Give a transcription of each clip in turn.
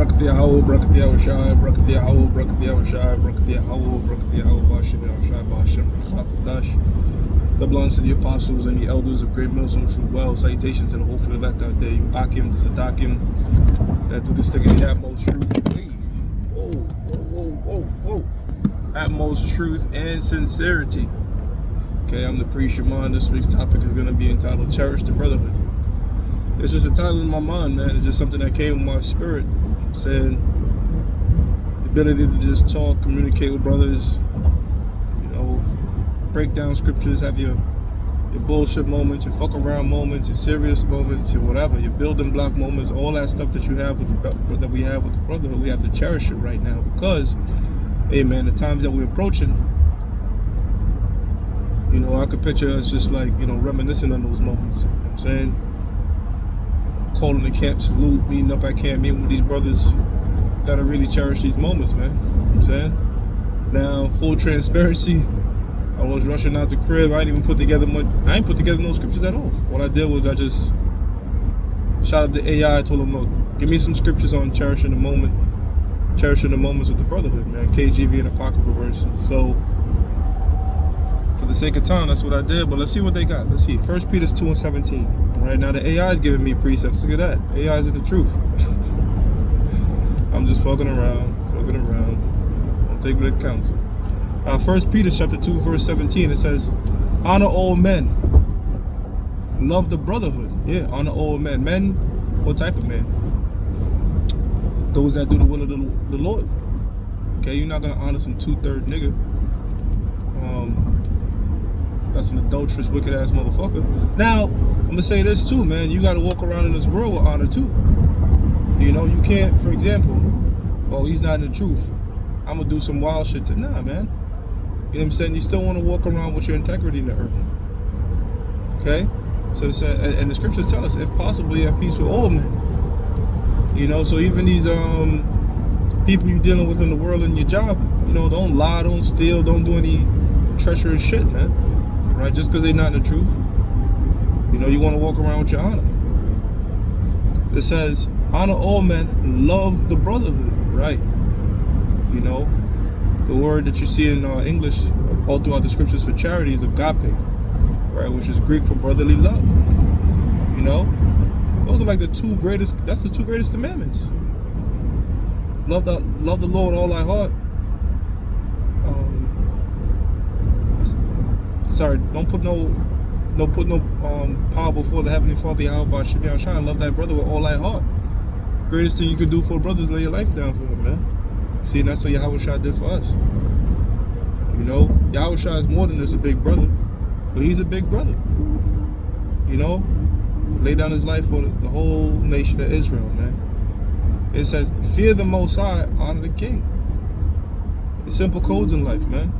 Brakati Yahweh, Brakati Yahushai, Brakati Yahweh, Brakati Yahushai, Brakati Yahweh, Brakati Yahweh, Bashim Yahushai, Bashim Chakudash. The belongs to the apostles and the elders of Great Millstone True Well. Salutations to the whole for elect out there. You Akim, the Sadakim, that do this thing in the utmost truth. Hey. Whoa, whoa, whoa, whoa, whoa. Utmost truth and sincerity. Okay, I'm the priest Shaman. This week's topic is going to be entitled Cherish the Brotherhood. It's just a title in my mind, man. It's just something that came with my spirit. Saying the ability to just talk, communicate with brothers, you know, break down scriptures, have your bullshit moments, your fuck around moments, your serious moments, your whatever, your building block moments, all that stuff that you have with that we have with the brotherhood. We have to cherish it right now because, hey man, the times that we're approaching, you know, I could picture us just like, you know, reminiscing on those moments. You know what I'm saying? Calling the camp salute, meeting up at camp, meeting with these brothers. Gotta really cherish these moments, man. You know what I'm saying? Now, full transparency, I was rushing out the crib. I didn't even put together much. I ain't put together no scriptures at all. What I did was I just shot up the AI. I told him, look, give me some scriptures on cherishing the moment, cherishing the moments with the brotherhood, man. KJV and apocryphal verses. So, for the sake of time, that's what I did. But let's see what they got. Let's see. 1 Peter 2:17. Right now, the AI is giving me precepts. Look at that. AI is in the truth. I'm just fucking around. Don't take me to counsel. 1 Peter chapter 2, verse 17. It says, honor all men. Love the brotherhood. Yeah, honor all men. Men, what type of men? Those that do the will of the Lord. Okay, you're not going to honor some 2/3 nigga. That's an adulterous, wicked-ass motherfucker. Now, I'm going to say this too, man. You got to walk around in this world with honor too. You know, you can't, for example, oh, he's not in the truth. I'm going to do some wild shit to, nah, man. You know what I'm saying? You still want to walk around with your integrity in the earth. Okay? So it said, and the scriptures tell us, if possible, you have peace with all men. You know, so even these people you're dealing with in the world and your job, you know, don't lie, don't steal, don't do any treacherous shit, man. Right? Just because they're not in the truth. You know, you want to walk around with your honor. It says, honor all men, love the brotherhood. Right? You know, the word that you see in English all throughout the scriptures for charity is agape. Right? Which is Greek for brotherly love. You know? Those are like the two greatest commandments. Love the Lord with all thy heart. Sorry, don't put no power before the Heavenly Father, Yahweh Shemi Shine. Love thy brother with all thy heart. Greatest thing you could do for a brother is lay your life down for him, man. See, and that's what Yahweh Shai did for us. You know, Yahweh Shai is more than just a big brother, but he's a big brother. You know, lay down his life for the whole nation of Israel, man. It says, fear the Most High, honor the King. The simple codes in life, man.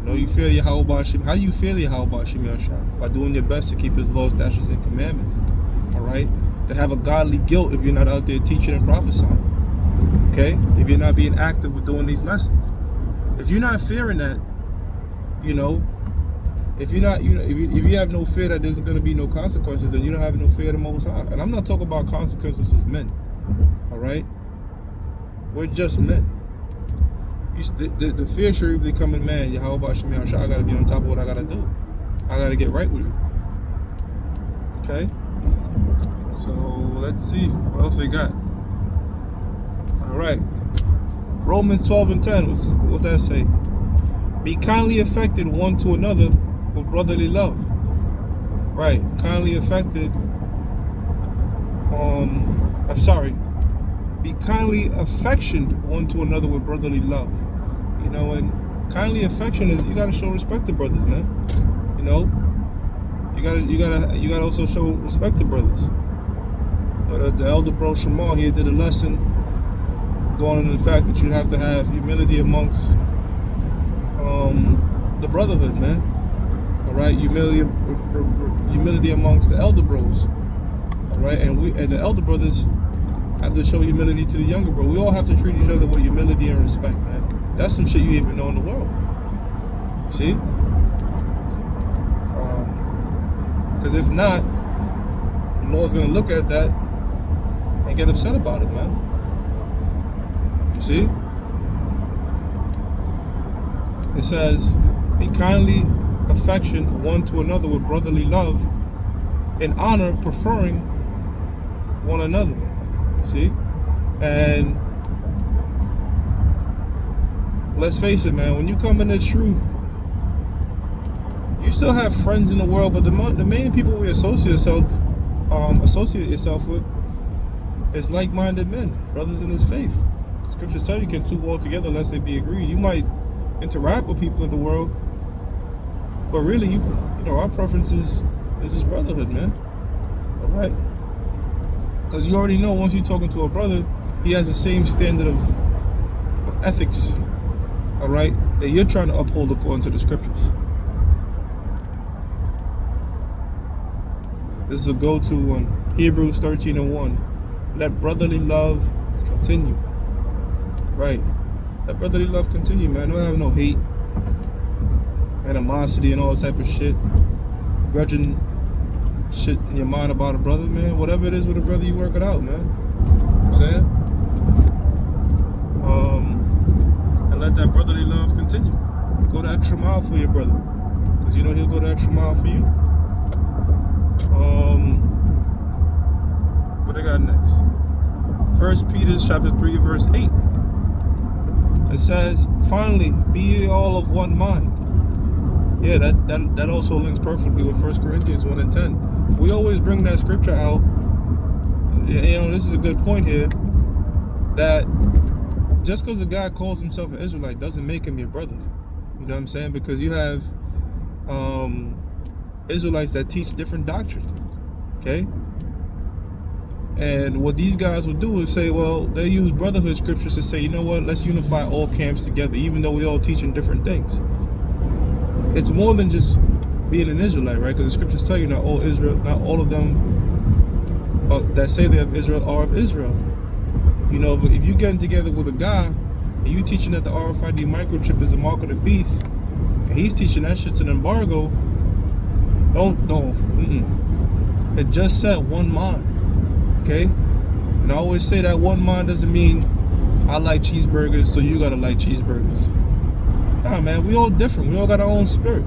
You know, you fear Yahweh Bashim. How do you fear Yahweh Bashim Yashai? By doing your best to keep his laws, statutes, and commandments. Alright? To have a godly guilt if you're not out there teaching and prophesying. Okay? If you're not being active with doing these lessons. If you're not fearing that, you know, if you have no fear that there's going to be no consequences, then you don't have no fear of the Most High. And I'm not talking about consequences as men. Alright? We're just men. The fear should be becoming, man, Yahweh Shemi Shai, I gotta be on top of what I gotta do. I gotta get right with you. Okay? So let's see what else they got. Alright. Romans 12:10. What's that say? Be kindly affected one to another with brotherly love. Right. Kindly affected. Be kindly affectioned one to another with brotherly love. You know, and kindly affection is, you gotta show respect to brothers, man. You know, you gotta also show respect to brothers. The elder bro Shamal here did a lesson going into the fact that you have to have humility amongst the brotherhood, man. All right, humility amongst the elder bros. All right, and the elder brothers have to show humility to the younger bro. We all have to treat each other with humility and respect, man. That's some shit you even know in the world. See? Because if not, the Lord's going to look at that and get upset about it, man. You see? It says, be kindly affectioned one to another with brotherly love, in honor, preferring one another. See? And let's face it, man, when you come in the truth, you still have friends in the world, but the main people we associate yourself with is like-minded men, brothers in this faith. Scriptures tell you can two walk together unless they be agreed. You might interact with people in the world, but really, you know, our preference is this brotherhood, man. All right, because you already know once you're talking to a brother, he has the same standard of ethics, all right, that you're trying to uphold according to the scriptures. This is a go-to one. Hebrews 13:1. Let brotherly love continue. Right. Let brotherly love continue, man. Don't have no hate, animosity, and all type of shit. Grudging shit in your mind about a brother, man. Whatever it is with a brother, you work it out, man. You know what I'm saying? And let that brotherly love continue. Go the extra mile for your brother, because you know he'll go the extra mile for you. What I got next? 1 Peter chapter 3 verse 8. It says, finally, be ye all of one mind. Yeah, that also links perfectly with 1 Corinthians 1 and 10. We always bring that scripture out. You know, this is a good point here, that just because a guy calls himself an Israelite doesn't make him your brother. You know what I'm saying? Because you have Israelites that teach different doctrine. Okay? And what these guys will do is say, well, they use brotherhood scriptures to say, you know what, let's unify all camps together, even though we all teaching different things. It's more than just being an Israelite, right? Because the scriptures tell you not all of them that say they're of Israel are of Israel. You know, if you're getting together with a guy and you teaching that the RFID microchip is a mark of the beast, and he's teaching that shit's an embargo, it just said one mind. Okay? And I always say that one mind doesn't mean I like cheeseburgers, so you gotta like cheeseburgers. Nah, man, we all different. We all got our own spirit.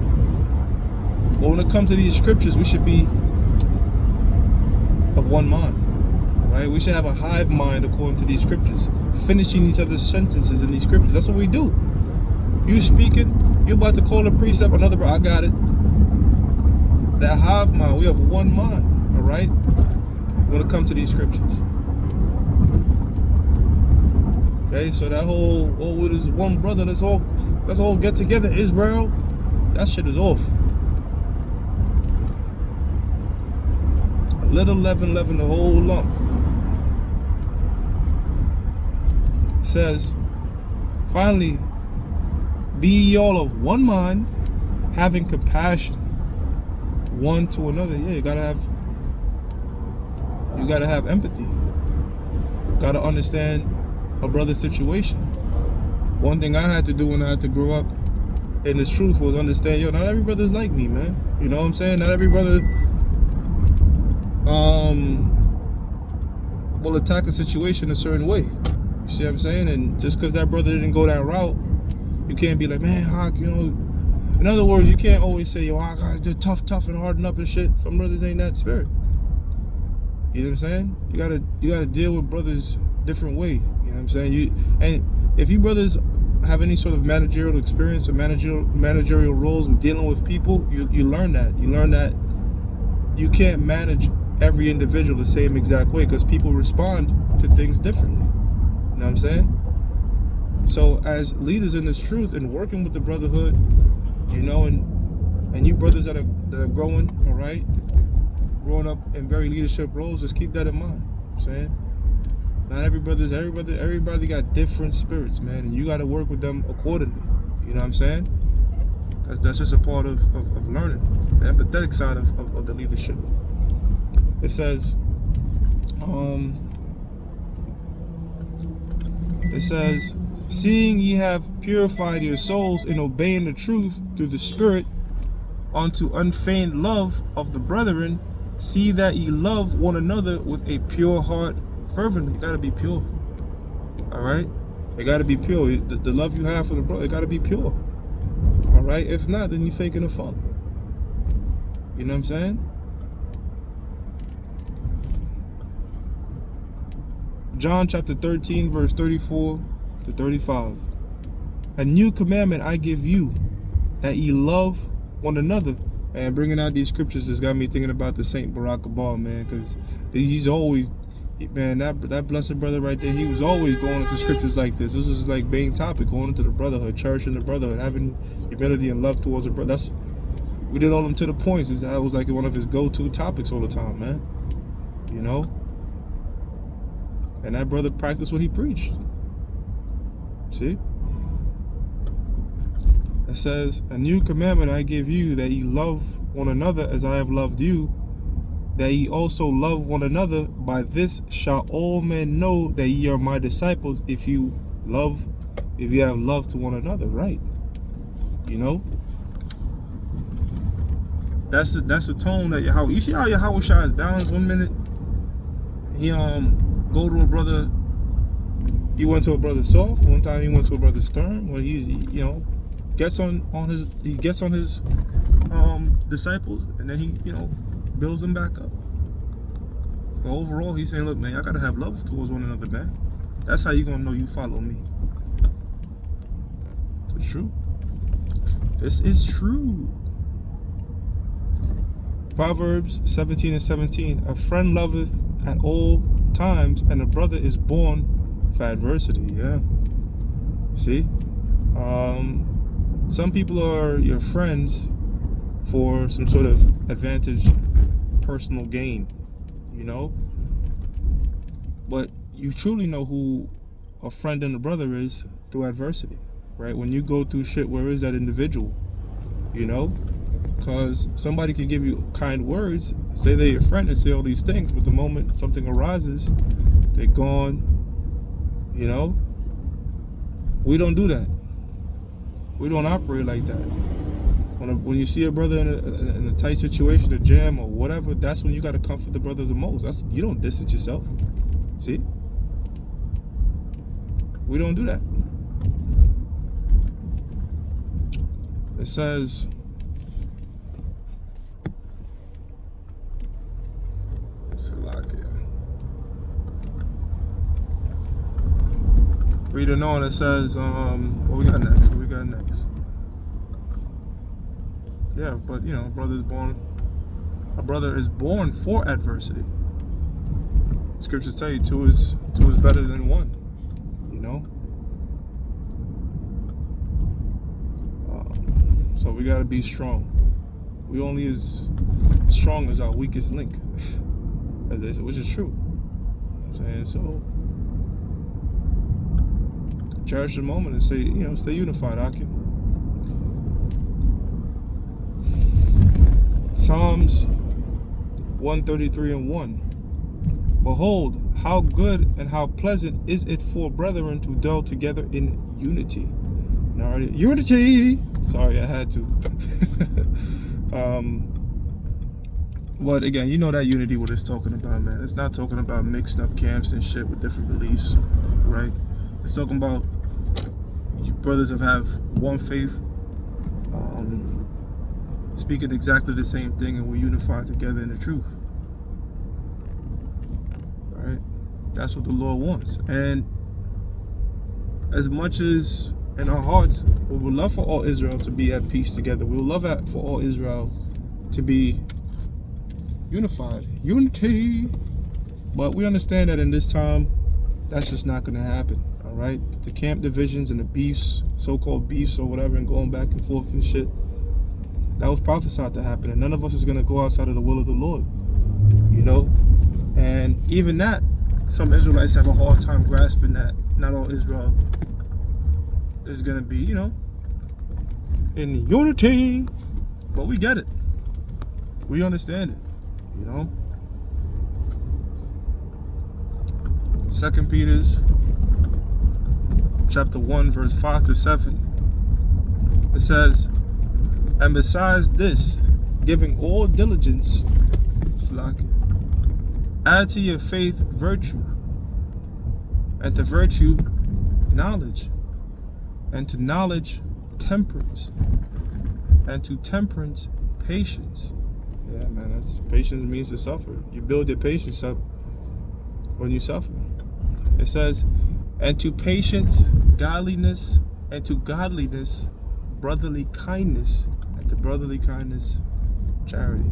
But when it comes to these scriptures, we should be of one mind, right? We should have a hive mind according to these scriptures, finishing each other's sentences in these scriptures. That's what we do. You speaking, you about to call a precept, another bro, I got it. That hive mind, we have one mind, all right? When it comes to these scriptures. Okay, so that whole, it is one brother, let's all get together, Israel, that shit is off. A little leaven the whole lump. It says, finally, be ye all of one mind, having compassion one to another. Yeah, you gotta have empathy. Gotta understand a brother's situation. One thing I had to do when I had to grow up in this truth was understand, yo, not every brother's like me, man. You know what I'm saying? Not every brother will attack a situation a certain way. You see what I'm saying? And just because that brother didn't go that route, you can't be like, man, Hawk, you know. In other words, you can't always say, yo, Hawk, they're tough and harden up and shit. Some brothers ain't that spirit. You know what I'm saying? You gotta deal with brothers different way. You know what I'm saying? And if you brothers have any sort of managerial experience or managerial roles with dealing with people, you learn that. You learn that you can't manage every individual the same exact way, because people respond to things differently. You know what I'm saying? So as leaders in this truth and working with the brotherhood, you know, and you brothers that are growing, all right, growing up in very leadership roles, just keep that in mind. You know what I'm saying? Not everybody got different spirits, man, and you got to work with them accordingly. You know what I'm saying? That's just a part of learning, the empathetic side of the leadership. It says, seeing ye have purified your souls in obeying the truth through the Spirit unto unfeigned love of the brethren, see that ye love one another with a pure heart fervently. It gotta be pure. All right? It gotta be pure. The love you have for the brother, it gotta be pure. All right? If not, then you're faking the fun. You know what I'm saying? John chapter 13, verse 34 to 35. A new commandment I give you, that ye love one another. And bringing out these scriptures has got me thinking about the Saint Barack Obama, man, because he's always, man, that blessed brother right there, he was always going into scriptures like this. This is like main topic, going into the brotherhood, cherishing the brotherhood, having humility and love towards the brother. We did all them to the points. That was like one of his go-to topics all the time, man. You know? And that brother practiced what he preached. See? It says, a new commandment I give you, that ye love one another as I have loved you, that ye also love one another. By this shall all men know that ye are my disciples, if you have love to one another, right? You know? That's the tone that Yahweh. You see how Yahweh Shai is balanced. 1 minute he go to a brother, he went to a brother soft. One time he went to a brother stern. When he gets on his disciples, and then he builds them back up. But overall, he's saying, look, man, I gotta have love towards one another, man. That's how you gonna know you follow me. It's true. This is true. Proverbs 17 and 17. A friend loveth at all times, and a brother is born for adversity. Yeah. See? Some people are your friends for some sort of advantage, personal gain, but you truly know who a friend and a brother is through adversity, right? When you go through shit, where is that individual? Because somebody can give you kind words, say they're your friend and say all these things, but the moment something arises, they're gone. We don't do that. We don't operate like that. When you see a brother in a tight situation, a jam or whatever, that's when you got to comfort the brother the most. You don't distance yourself. See? We don't do that. It says, reading on, it says, what we got next? Yeah, but a brother is born for adversity. Scriptures tell you two is better than one. So we gotta be strong. We only as strong as our weakest link, as they say, which is true. So cherish the moment and stay unified, Akim. Psalms 133 and 1. Behold, how good and how pleasant is it for brethren to dwell together in unity. Now, unity! Sorry, I had to. But again, that unity, what it's talking about, man. It's not talking about mixing up camps and shit with different beliefs, right? It's talking about you brothers have one faith, speaking exactly the same thing, and we're unified together in the truth. Right? That's what the Lord wants. And as much as in our hearts, we would love for all Israel to be at peace together. We would love for all Israel to be unified. Unity. But we understand that in this time, that's just not going to happen. All right? The camp divisions and the beefs, so-called beefs or whatever, and going back and forth and shit, that was prophesied to happen. And none of us is going to go outside of the will of the Lord. And even that, some Israelites have a hard time grasping that not all Israel is going to be, in unity. But we get it. We understand it, 2 Peter chapter 1, verse 5 to 7. It says, and besides this, giving all diligence, add to your faith virtue, And to virtue, knowledge. And to knowledge, temperance. And to temperance, patience. Yeah, man, that's patience means to suffer. You build your patience up when you suffer. It says, and to patience, godliness, and to godliness, brotherly kindness, and to brotherly kindness, charity.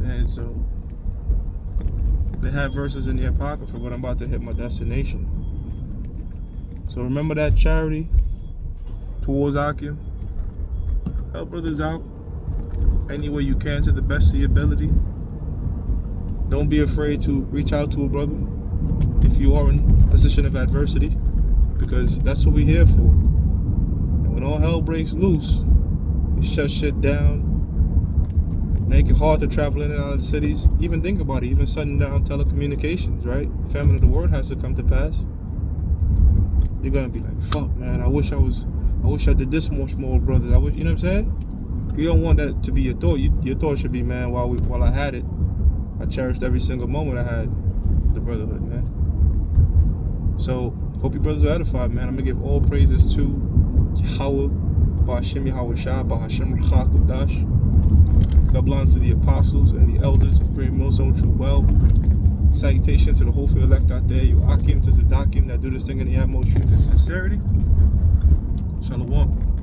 And so they have verses in the Apocrypha, but I'm about to hit my destination. So remember that charity towards Akim. Help brothers out any way you can to the best of your ability. Don't be afraid to reach out to a brother if you are in a position of adversity, because that's what we're here for. And when all hell breaks loose, it shuts shit down, make it hard to travel in and out of the cities. Even think about it, even shutting down telecommunications, right? Famine of the word has to come to pass. You're gonna be like, fuck, man, I wish I did this much more, brothers. I wish, you know what I'm saying? You don't want that to be your thought. Your thought should be, man, while I had it, I cherished every single moment I had the brotherhood, man. So hope you brothers are edified, man. I'm gonna give all praises to Yahweh, Ba'Hashem Yahweh Shah, Ba'Hashem Rachak Udash. God belongs to the apostles and the elders of Great Millstone True Well. Salutations to the whole field elect out there. You Akim to Zadakim that do this thing in the utmost truth and sincerity. Shalom.